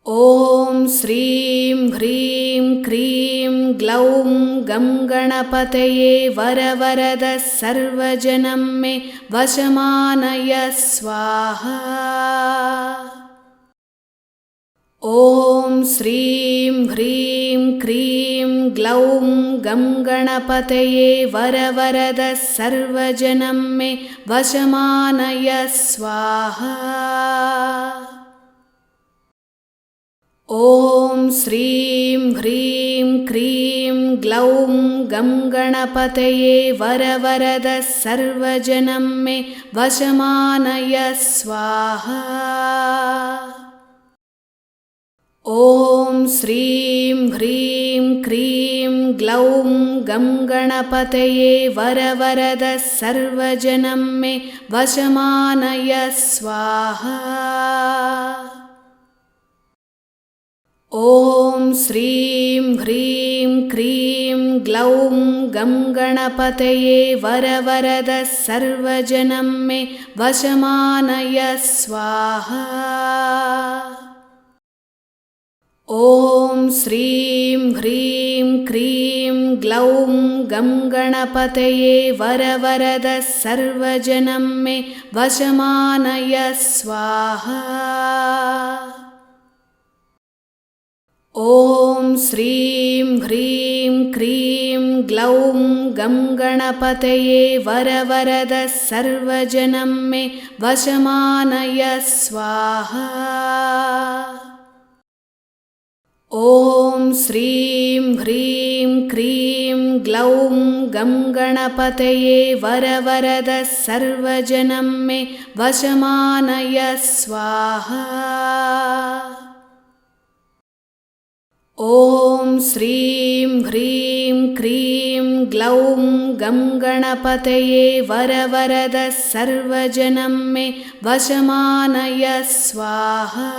ॐ श्रीं ह्रीं क्रीं ग्लौं गं गणपतये वरवरद सर्वजनं मे वशमानय स्वाहा। ॐ श्रीं ह्रीं क्रीं ग्लौं गं गणपतये वरवरद सर्वजनं मे वशमानय स्वाहा। ॐ श्रीं ह्रीं क्रीं ग्लौं गं गणपतये वरवरद सर्वजनं मे वशमानय स्वाहा। ॐ श्रीं ह्रीं क्रीं ग्लौं गं गणपतये वरवरद सर्वजनं मे वशमानय स्वाहा। ॐ श्रीं ह्रीं क्रीं ग्लौं गं गणपतये वरवरद सर्वजनं मे वशमानय स्वाहा। ॐ श्रीं ह्रीं क्रीं ग्लौं गं गणपतये वरवरद सर्वजनं मे वशमानय स्वाहा। ॐ श्रीं ह्रीं क्रीं ग्लौं गं गणपतये वरवरद सर्वजनं मे वशमानय स्वाहा। ॐ श्रीं ह्रीं क्रीं ग्लौं गं गणपतये वरवरद सर्वजनं मे वशमानय स्वाहा। ॐ श्रीं ह्रीं क्रीं ग्लौं गं गणपतये वरवरद सर्वजनं मे वशमानय स्वाहा।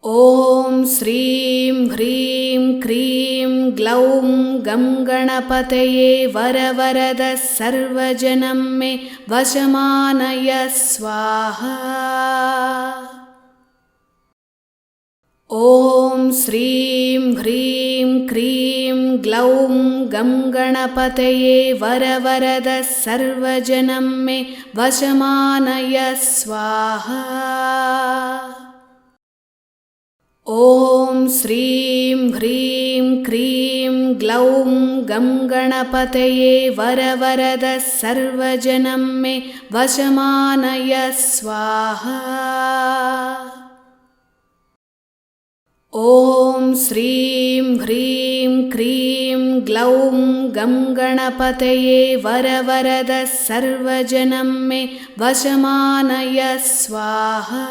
ॐ श्रीं ह्रीं क्रीं ग्लौं गं गणपतये वरवरद सर्वजनं मे वशमानय स्वाहा। ॐ श्रीं ह्रीं क्रीं ग्लौं गं गणपतये वरवरद सर्वजनं मे वशमानय स्वाहा। ॐ श्रीं ह्रीं क्रीं ग्लौं गं गणपतये वरवरद सर्वजनं मे वशमानय स्वाहा। ॐ श्रीं ह्रीं क्रीं ग्लौं गं गणपतये वरवरद सर्वजनं मे वशमानय स्वाहा।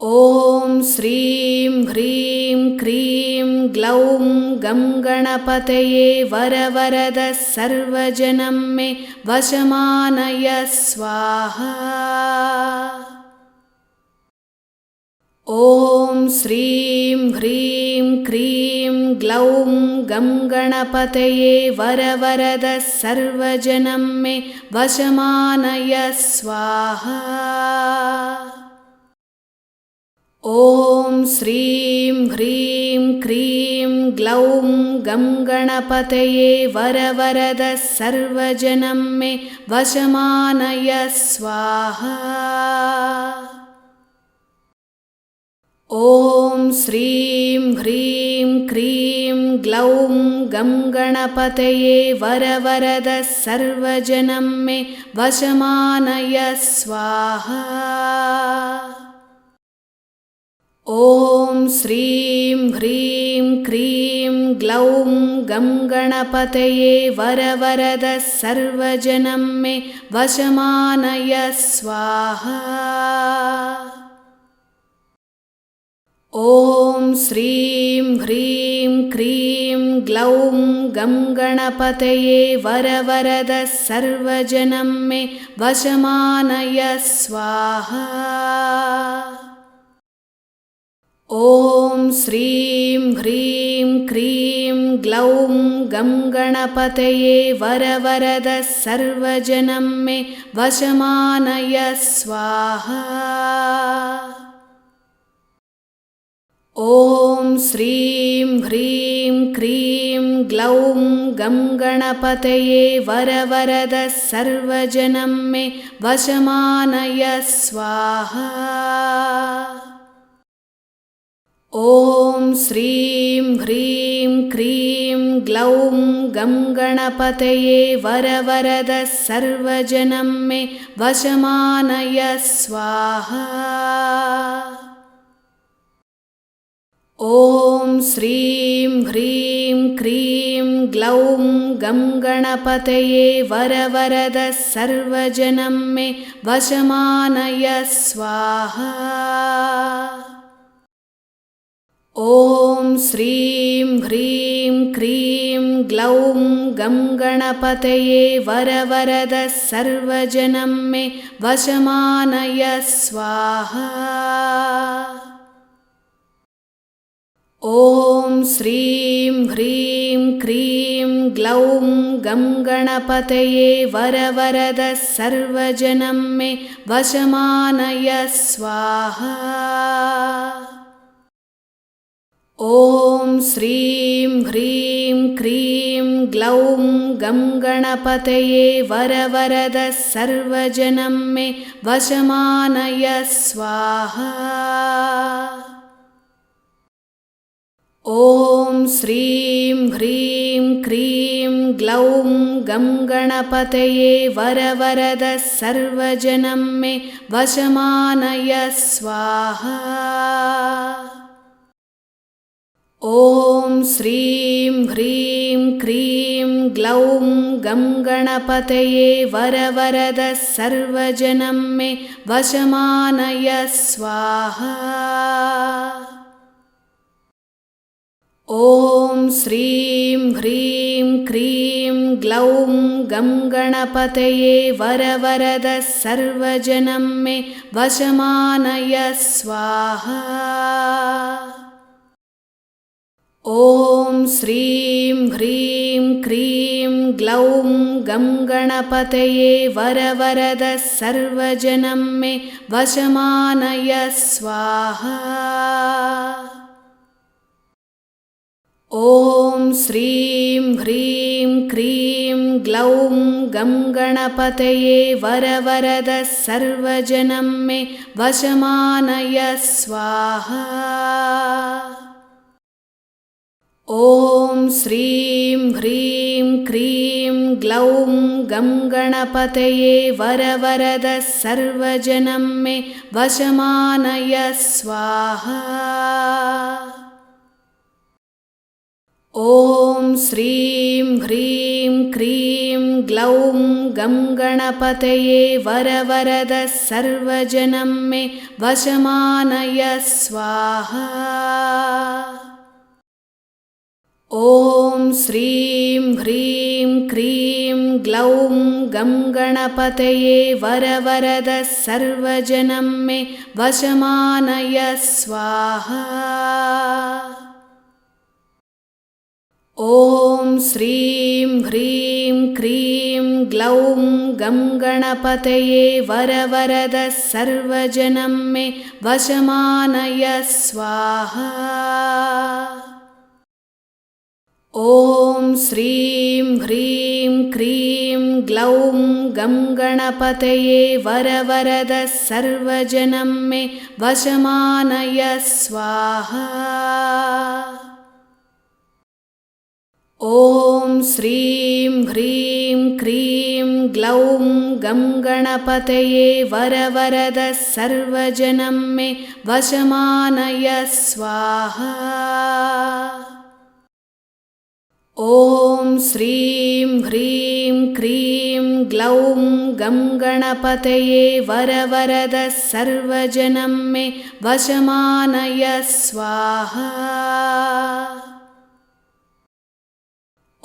ॐ श्रीं ह्रीं क्रीं ग्लौं गं गणपतये वरवरद सर्वजनं मे वशमानय स्वाहा। ॐ श्रीं ह्रीं क्रीं ग्लौं गं गणपतये वरवरद सर्वजनं मे वशमानय स्वाहा। ॐ श्रीं ह्रीं क्रीं ग्लौं गं गणपतये वरवरद सर्वजनं मे वशमानय स्वाहा। ॐ श्रीं ह्रीं क्रीं ग्लौं गं गणपतये वरवरद सर्वजनं मे वशमानय स्वाहा। ॐ श्रीं ह्रीं क्रीं ग्लौं गं गणपतये वरवरद सर्वजनं मे वशमानय स्वाहा। ॐ श्रीं ह्रीं क्रीं ग्लौं गं गणपतये वरवरद सर्वजनं मे वशमानय स्वाहा। ॐ श्रीं ह्रीं क्रीं ग्लौं गं गणपतये वरवरदः सर्वजनं मे वशमानय स्वाहा। ॐ श्रीं ह्रीं क्रीं ग्लौं गं गणपतये वरवरदः सर्वजनं मे वशमानय स्वाहा। ॐ श्रीं ह्रीं क्रीं ग्लौं गं गणपतये वरवरदः सर्वजनं मे वशमानय स्वाहा। ॐ श्रीं ह्रीं क्रीं ग्लौं गं गणपतये वरवरदः सर्वजनं मे वशमानय स्वाहा। ॐ श्रीं ह्रीं क्रीं ग्लौं गं गणपतये वरवरदः सर्वजनं मे वशमानय स्वाहा। ॐ श्रीं ह्रीं क्रीं ग्लौं गं गणपतये वरवरदः सर्वजनं मे वशमानय स्वाहा। ॐ श्रीं ह्रीं क्रीं ग्लौं गं गणपतये वरवरदः सर्वजनं मे वशमानय स्वाहा। ॐ श्रीं ह्रीं क्रीं ग्लौं गं गणपतये वरवरदः सर्वजनं मे वशमानय स्वाहा। ॐ श्रीं ह्रीं क्रीं ग्लौं गं गणपतये वरवरदः सर्वजनं मे वशमानय स्वाहा। ॐ श्रीं ह्रीं क्रीं ग्लौं गं गणपतये वरवरदः सर्वजनं मे वशमानय स्वाहा। ॐ श्रीं ह्रीं क्रीं ग्लौं गं गणपतये वरवरदः सर्वजनं मे वशमानय स्वाहा। ॐ श्रीं ह्रीं क्रीं ग्लौं गं गणपतये वरवरदः सर्वजनं मे वशमानय स्वाहा। ॐ श्रीं ह्रीं क्रीं ग्लौं गं गणपतये वरवरदः सर्वजनं मे वशमानय स्वाहा। ॐ श्रीं ह्रीं क्रीं ग्लौं गं गणपतये वरवरदः सर्वजनं मे वशमानय स्वाहा। ॐ श्रीं ह्रीं क्रीं ग्लौं गं गणपतये वरवरदः सर्वजनं मे वशमानय स्वाहा। ॐ श्रीं ह्रीं क्रीं ग्लौं गं गणपतये वरवरदः सर्वजनं मे वशमानय स्वाहा। ॐ श्रीं ह्रीं क्रीं ग्लौं गं गणपतये वरवरदः सर्वजनं मे वशमानय स्वाहा। ॐ श्रीं ह्रीं क्रीं ग्लौं गं गणपतये वरवरदः सर्वजनं मे वशमानय स्वाहा। ॐ श्रीं ह्रीं क्रीं ग्लौं गं गणपतये वरवरदः सर्वजनं मे वशमानय स्वाहा।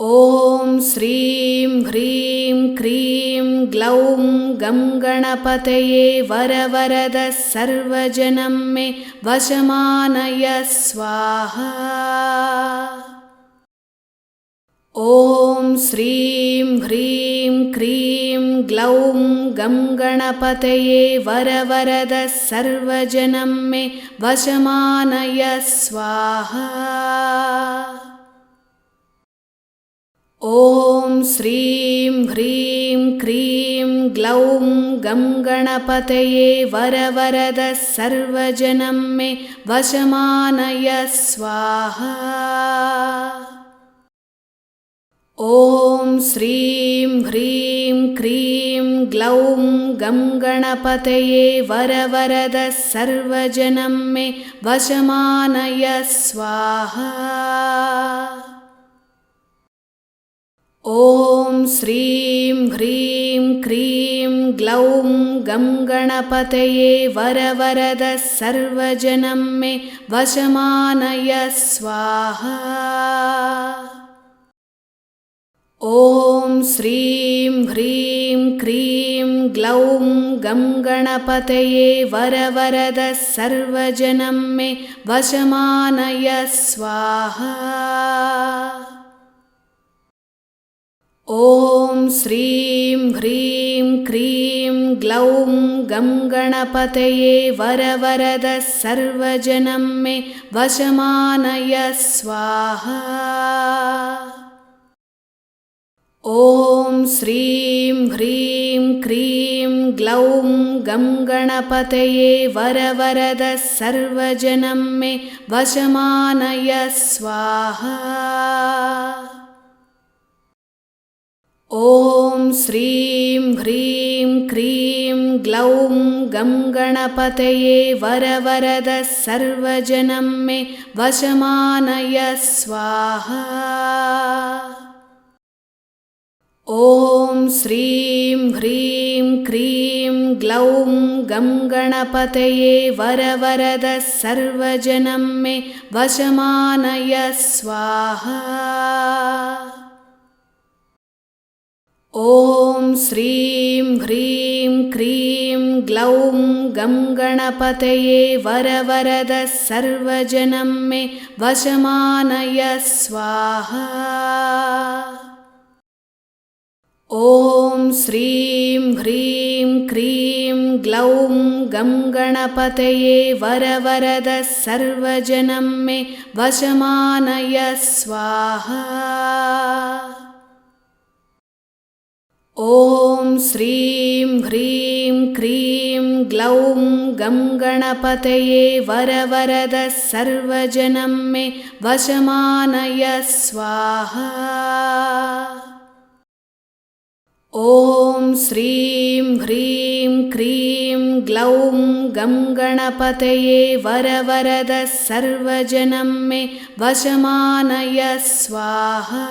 ॐ श्रीं ह्रीं क्रीं ग्लौं गं गणपतये वरवरद सर्वजनं मे वशमानय स्वाहा। ॐ श्रीं ह्रीं क्रीं ग्लौं गं गणपतये वरवरद सर्वजनं मे वशमानय स्वाहा। ॐ श्रीं ह्रीं क्रीं ग्लौं गं गणपतये वरवरद सर्वजनं मे वशमानय स्वाहा। ॐ श्रीं ह्रीं क्रीं ग्लौं गं गणपतये वरवरद सर्वजनं मे वशमानय स्वाहा। ॐ श्रीं ह्रीं क्रीं ग्लौं गं गणपतये वरवरद सर्वजनं मे वशमानय स्वाहा। ॐ श्रीं ह्रीं क्रीं ग्लौं गं गणपतये वरवरद सर्वजनं मे वशमानय स्वाहा। ॐ श्रीं ह्रीं क्रीं ग्लौं गं गणपतये वरवरद सर्वजनं मे वशमानय स्वाहा। ॐ श्रीं ह्रीं क्रीं ग्लौं गं गणपतये वरवरद सर्वजनं मे वशमानय स्वाहा। ॐ श्रीं ह्रीं क्रीं ग्लौं गं गणपतये वरवरद सर्वजनं मे वशमानय स्वाहा। ॐ श्रीं ह्रीं क्रीं ग्लौं गं गणपतये वरवरद सर्वजनं मे वशमानय स्वाहा। ॐ श्रीं ह्रीं क्रीं ग्लौं गं गणपतये वरवरद सर्वजनं मे वशमानय स्वाहा। ॐ श्रीं ह्रीं क्रीं ग्लौं गं गणपतये वरवरद सर्वजनं मे वशमानय स्वाहा। ॐ श्रीं ह्रीं क्रीं ग्लौं गं गणपतये वरवरद सर्वजनं मे वशमानय स्वाहा। ॐ श्रीं ह्रीं क्रीं ग्लौं गं गणपतये वरवरद सर्वजनं मे वशमानय स्वाहा।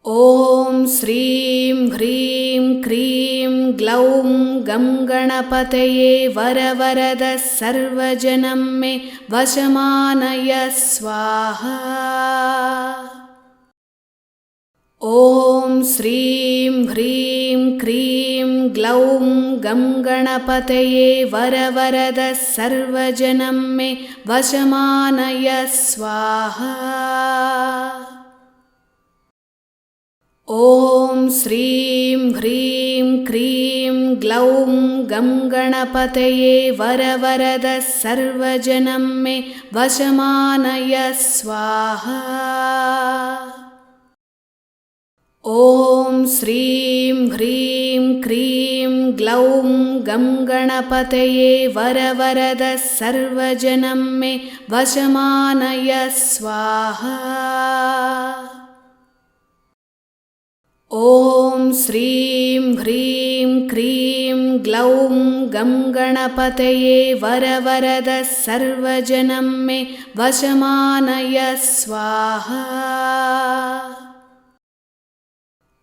ॐ श्रीं ह्रीं क्रीं ग्लौं गं गणपतये वरवरद सर्वजनं मे वशमानय स्वाहा। ॐ श्रीं ह्रीं क्रीं ग्लौं गं गणपतये वरवरद सर्वजनं मे वशमानय स्वाहा। ॐ श्रीं ह्रीं क्रीं ग्लौं गं गणपतये वरवरद सर्वजनं मे वशमानय स्वाहा। ॐ श्रीं ह्रीं क्रीं ग्लौं गं गणपतये वरवरद सर्वजनं मे वशमानय स्वाहा। ॐ श्रीं ह्रीं क्रीं ग्लौं गं गणपतये वरवरद सर्वजनं मे वशमानय स्वाहा।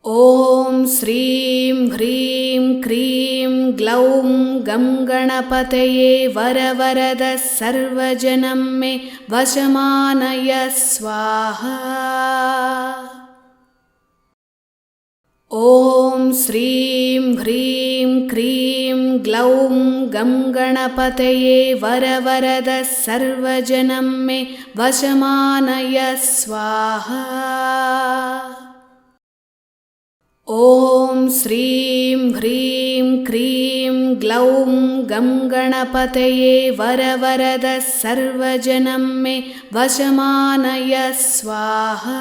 ॐ श्रीं ह्रीं क्रीं ग्लौं गं गणपतये वरवरद सर्वजनं मे वशमानय स्वाहा। ॐ श्रीं ह्रीं क्रीं ग्लौं गं गणपतये वरवरद सर्वजनं मे वशमानय स्वाहा। ॐ श्रीं ह्रीं क्रीं ग्लौं गं गणपतये वरवरद सर्वजनं मे वशमानय स्वाहा।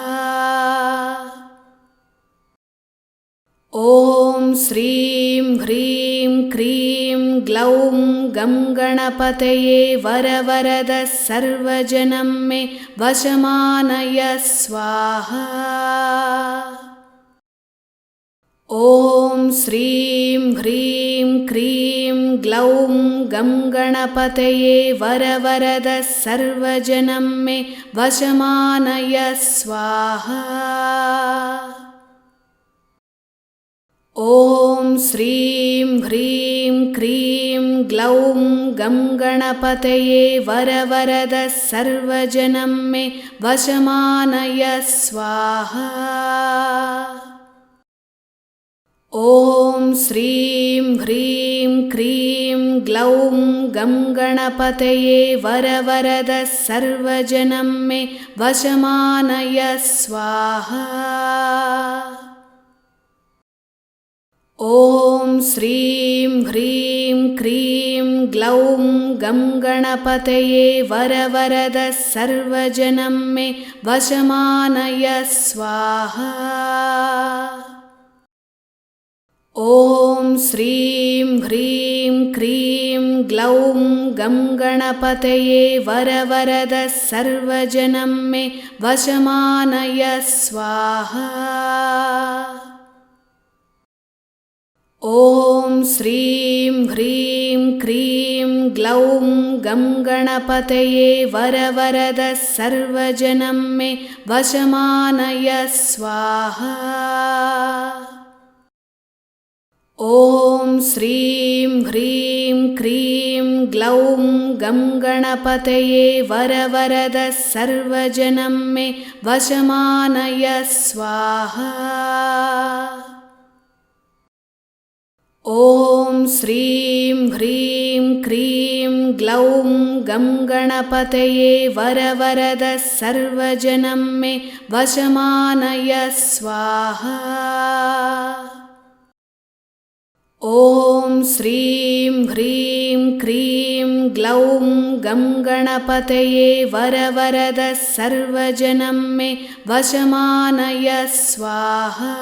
ॐ श्रीं ह्रीं क्रीं ग्लौं गं गणपतये वरवरद सर्वजनं मे वशमानय स्वाहा। ॐ श्रीं ह्रीं क्रीं ग्लौं गं गणपतये वरवरद सर्वजनं मे वशमानय स्वाहा। ॐ श्रीं ह्रीं क्रीं ग्लौं गं गणपतये वरवरद सर्वजनं मे वशमानय स्वाहा। ॐ श्रीं ह्रीं क्रीं ग्लौं गं गणपतये वरवरद सर्वजनं मे वशमानय स्वाहा। ॐ श्रीं ह्रीं क्रीं ग्लौं गं गणपतये वरवरद सर्वजनं मे वशमानय स्वाहा। ॐ श्रीं ह्रीं क्रीं ग्लौं गं गणपतये वरवरद सर्वजनं मे वशमानय स्वाहा। ॐ श्रीं ह्रीं क्रीं ग्लौं गं गणपतये वरवरद सर्वजनं मे वशमानय स्वाहा। ॐ श्रीं ह्रीं क्रीं ग्लौं गं गणपतये वरवरद सर्वजनं मे वशमानय स्वाहा। ॐ श्रीं ह्रीं क्रीं ग्लौं गं गणपतये वरवरद सर्वजनं मे वशमानय स्वाहा। ॐ श्रीं ह्रीं क्रीं ग्लौं गं गणपतये वरवरद सर्वजनं मे वशमानय स्वाहा।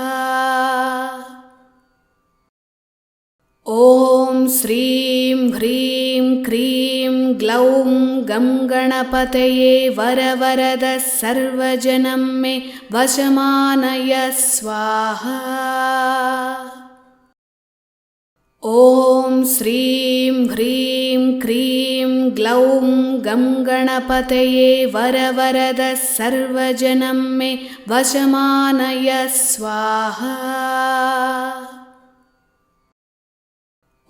ॐ श्रीं ह्रीं क्रीं ग्लौं गं गणपतये वरवरद सर्वजनं मे वशमानय स्वाहा। ॐ श्रीं ह्रीं क्रीं ग्लौं गं गणपतये वरवरद सर्वजनं मे वशमानय स्वाहा।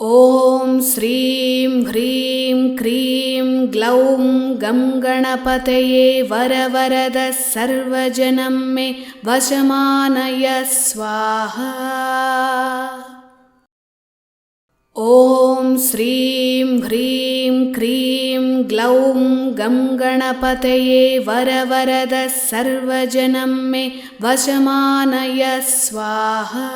ॐ श्रीं ह्रीं क्रीं ग्लौं गं गणपतये वरवरद सर्वजनं मे वशमानय स्वाहा। ॐ श्रीं ह्रीं क्रीं ग्लौं गं गणपतये वरवरद सर्वजनं मे वशमानय स्वाहा।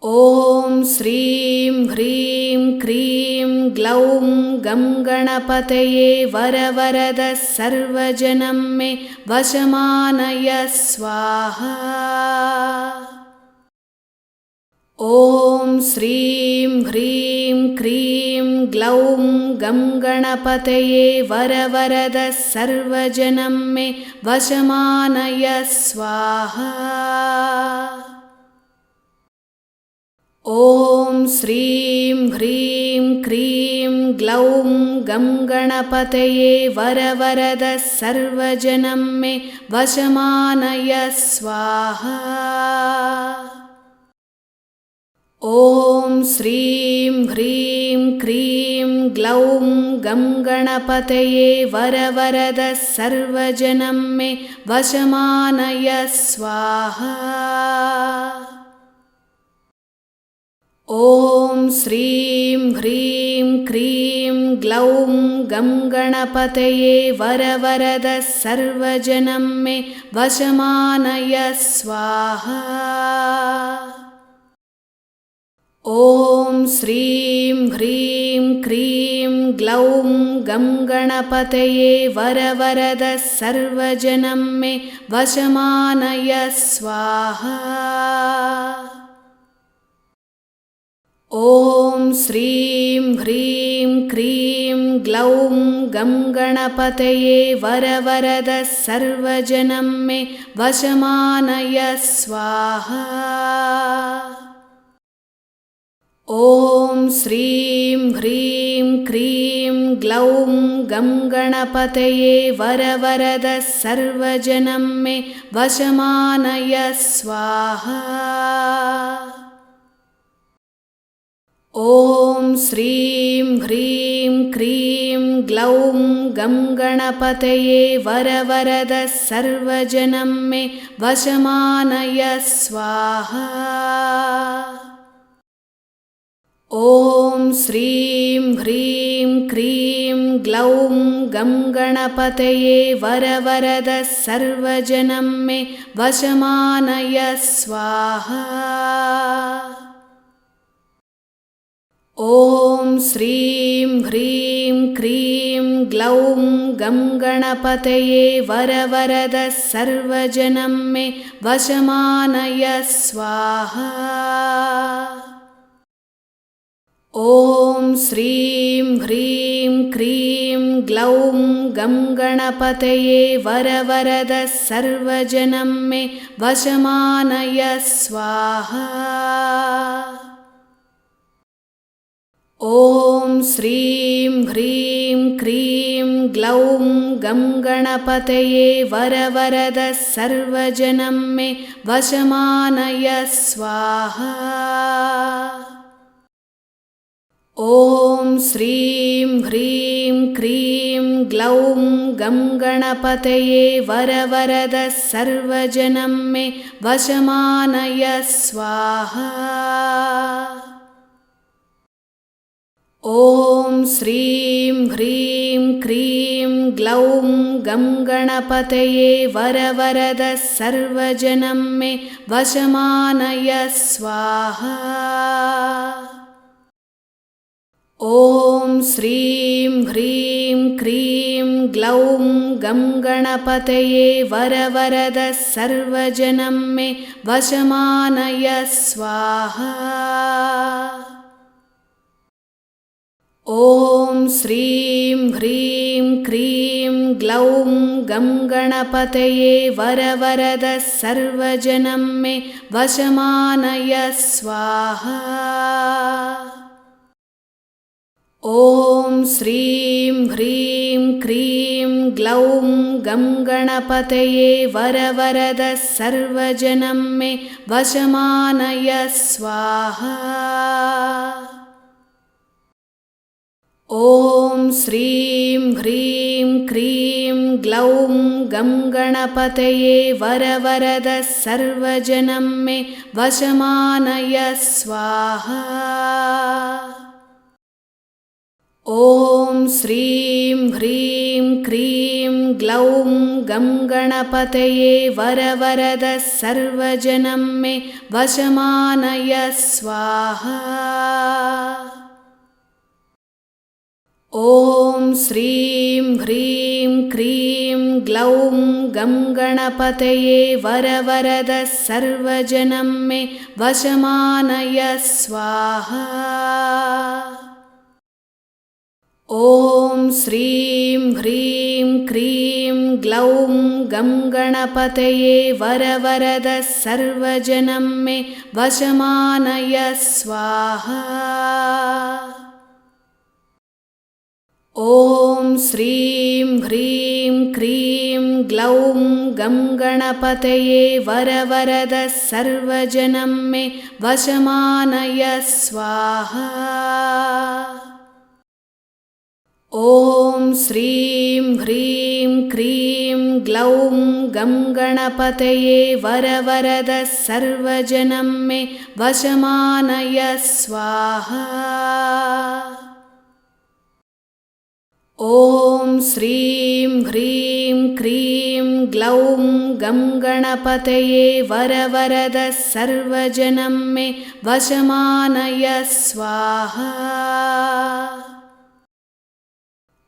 ॐ श्रीं ह्रीं क्रीं ग्लौं गं गणपतये वरवरद सर्वजनं मे वशमानय स्वाहा। ॐ श्रीं ह्रीं क्रीं ग्लौं गं गणपतये वरवरद सर्वजनं मे वशमानय स्वाहा। ॐ श्रीं ह्रीं क्रीं ग्लौं गं गणपतये वरवरद सर्वजनं मे वशमानय स्वाहा। ॐ श्रीं ह्रीं क्रीं ग्लौं गं गणपतये वरवरद सर्वजनं मे वशमानय स्वाहा। ॐ श्रीं ह्रीं क्रीं ग्लौं गं गणपतये वरवरद सर्वजनं मे वशमानय स्वाहा। ॐ श्रीं ह्रीं क्रीं ग्लौं गं गणपतये वरवरद सर्वजनं मे वशमानय स्वाहा। ॐ श्रीं ह्रीं क्रीं ग्लौं गं गणपतये वरवरद सर्वजनं मे वशमानय स्वाहा। ॐ श्रीं ह्रीं क्रीं ग्लौं गं गणपतये वरवरद सर्वजनं मे वशमानय स्वाहा। ॐ श्रीं ह्रीं क्रीं ग्लौं गं गणपतये वरवरद सर्वजनं मे वशमानय स्वाहा। ॐ श्रीं ह्रीं क्रीं ग्लौं गं गणपतये वरवरद सर्वजनं मे वशमानय स्वाहा। ॐ श्रीं ह्रीं क्रीं ग्लौं गं गणपतये वरवरद सर्वजनं मे वशमानय स्वाहा। ॐ श्रीं ह्रीं क्रीं ग्लौं गं गणपतये वरवरद सर्वजनं मे वशमानय स्वाहा। ॐ श्रीं ह्रीं क्रीं ग्लौं गं गणपतये वरवरद सर्वजनं मे वशमानय स्वाहा। ॐ श्रीं ह्रीं क्रीं ग्लौं गं गणपतये वरवरद सर्वजनं मे वशमानय स्वाहा। ॐ श्रीं ह्रीं क्रीं ग्लौं गं गणपतये वरवरद सर्वजनं मे वशमानय स्वाहा। ॐ श्रीं ह्रीं क्रीं ग्लौं गं गणपतये वरवरद सर्वजनं मे वशमानय स्वाहा। ॐ श्रीं ह्रीं क्रीं ग्लौं गं गणपतये वरवरद सर्वजनं मे वशमानय स्वाहा। ॐ श्रीं ह्रीं क्रीं ग्लौं गं गणपतये वरवरद सर्वजनं मे वशमानय स्वाहा। ॐ श्रीं ह्रीं क्रीं ग्लौं गं गणपतये वरवरद सर्वजनं मे वशमानय स्वाहा। ॐ श्रीं ह्रीं क्रीं ग्लौं गं गणपतये वरवरद सर्वजनं मे वशमानय स्वाहा। ॐ श्रीं ह्रीं क्रीं ग्लौं गं गणपतये वरवरद सर्वजनं मे वशमानय स्वाहा। ॐ श्रीं ह्रीं क्रीं ग्लौं गं गणपतये वरवरद सर्वजनं मे वशमानय स्वाहा। ॐ श्रीं ह्रीं क्रीं ग्लौं गं गणपतये वरवरद सर्वजनं मे वशमानय स्वाहा। ॐ श्रीं ह्रीं क्रीं ग्लौं गं गणपतये वरवरद सर्वजनं मे वशमानय स्वाहा। ॐ श्रीं ह्रीं क्रीं ग्लौं गं गणपतये वरवरद सर्वजनं मे वशमानय स्वाहा।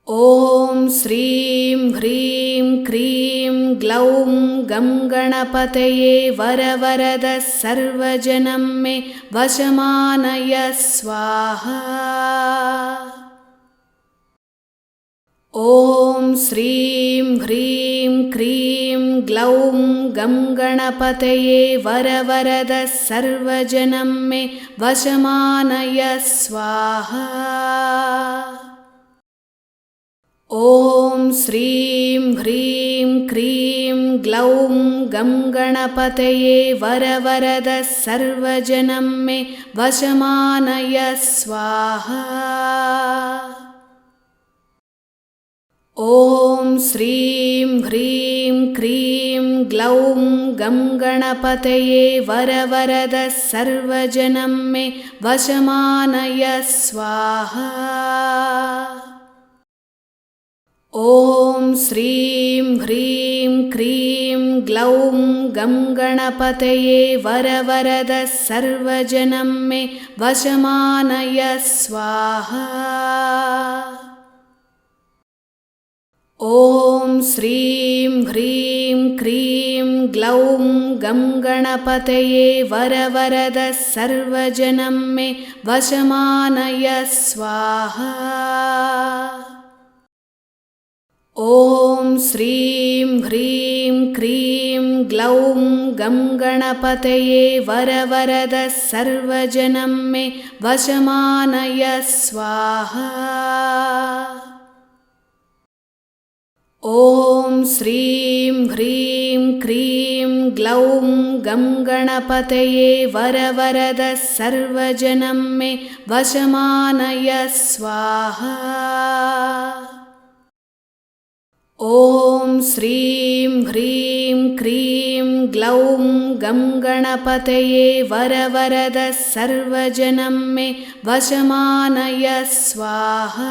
ॐ श्रीं ह्रीं क्रीं ग्लौं गं गणपतये वरवरद सर्वजनं मे वशमानय स्वाहा। ॐ श्रीं ह्रीं क्रीं ग्लौं गं गणपतये वरवरद सर्वजनं मे वशमानय स्वाहा। ॐ श्रीं ह्रीं क्रीं ग्लौं गं गणपतये वरवरद सर्वजनं मे वशमानय स्वाहा। ॐ श्रीं ह्रीं क्रीं ग्लौं गं गणपतये वरवरद सर्वजनं मे वशमानय स्वाहा। ॐ श्रीं ह्रीं क्रीं ग्लौं गं गणपतये वरवरद सर्वजनं मे वशमानय स्वाहा। ॐ श्रीं ह्रीं क्रीं ग्लौं गं गणपतये वरवरद सर्वजनं मे वशमानय स्वाहा। ॐ श्रीं ह्रीं क्रीं ग्लौं गं गणपतये वरवरद सर्वजनं मे वशमानय स्वाहा। ॐ श्रीं ह्रीं क्रीं ग्लौं गं गणपतये वरवरद सर्वजनं मे वशमानय स्वाहा। ॐ श्रीं ह्रीं क्रीं ग्लौं गं गणपतये वरवरद सर्वजनं मे वशमानय स्वाहा।